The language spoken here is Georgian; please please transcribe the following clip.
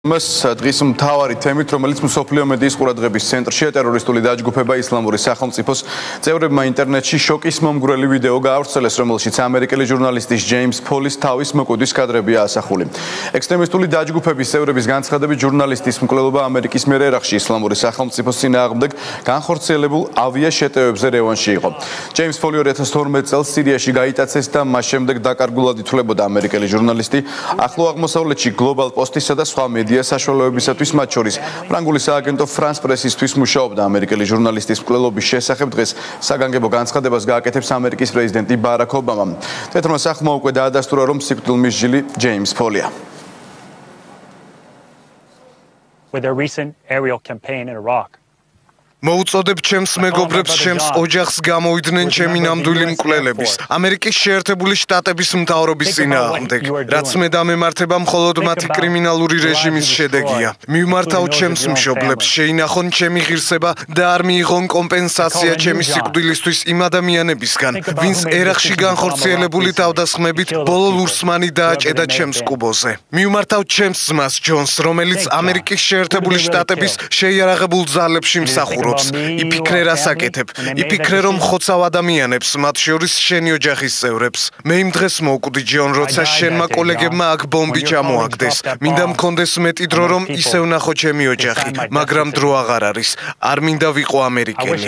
მას დღის მთავარი თემით, რომელიც მსოფლიო მედიის ყურადღების ცენტრშია, ტერორისტული დაჯგუფება ისლამური სახელმწიფოს წევრებმა ინტერნეტში შოკის მომგვრელი ვიდეო გაავრცელეს, რომელშიც ამერიკელი ჟურნალისტის ჯეიმს ფოლის თავის მოკვდის კადრებია ასახული. ექსტრემისტული დაჯგუფების წევრების განცხადებით, ჟურნალისტის მკვლელობა ამერიკის მიერ ერაყში ისლამური სახელმწიფოს წინააღმდეგ განხორციელებულ ავიაშეტევებზე რევანში იყო. ჯეიმს ფოლი 2012 წელს სირიაში გაიტაცეს და მას შემდეგ დაკარგულად ითვლებოდა ამერიკელი ჟურნალისტი ახლო აღმოსავლეთში გლობალ პოსტისა და სხვა საშუალებებისათვის მათ შორის ფრანგული სააგენტო ფრანს პრესისთვის მუშაობდა ამერიკელი ჟურნალისტის მკვლელობის შესახებ დღეს საგანგებო განცხადებას გააკეთებს ამერიკის პრეზიდენტი ბარაკ ობამა. თეთრმა სახლმა უკვე დაადასტურა, რომ სიკვდილმისჯილი ჯეიმს ფოლია. With a recent aerial campaign in Iraq. მოუწოდებ ჩემს მეგობრებს ჩემს ოჯახს გამოვიდნენ ჩემი ნამდვილი მკვლელების ამერიკის შეერთებული შტატების მთავრობის წინააღმდეგ, რაც მე დამემართება მხოლოდ მათი კრიმინალური რეჟიმის შედეგია. მივმართავ ჩემს მშობლებს, შეინახონ ჩემი ღირსება და არ მიიღონ კომპენსაცია ჩემი სიკვდილისთვის იმ ადამიანებისგან, ვინც ერაყში განხორციელებული თავდასხმებით ბოლო ლურსმანი დააჭედა ჩემს კუბოზე. მივმართავ ჩემს ძმას ჯონს, რომელიც ამერიკის შეერთებული შტატების შეიარაღებულ ძალებში მსახურობს. იფიქრე რას აკეთებ, იფიქრე რომ ხოცავ ადამიანებს, მათ შორის შენი ოჯახის წევრებს. მე იმ დღეს მოვკვდი ჯონ, როცა შენმა კოლეგებმა აქ ბომბი ჩამოაგდეს. მინდა მქონდეს მეტი დრო, რომ ისევ ნახო ჩემი ოჯახი, მაგრამ დრო აღარ არის. არ მინდა ვიყო ამერიკელი.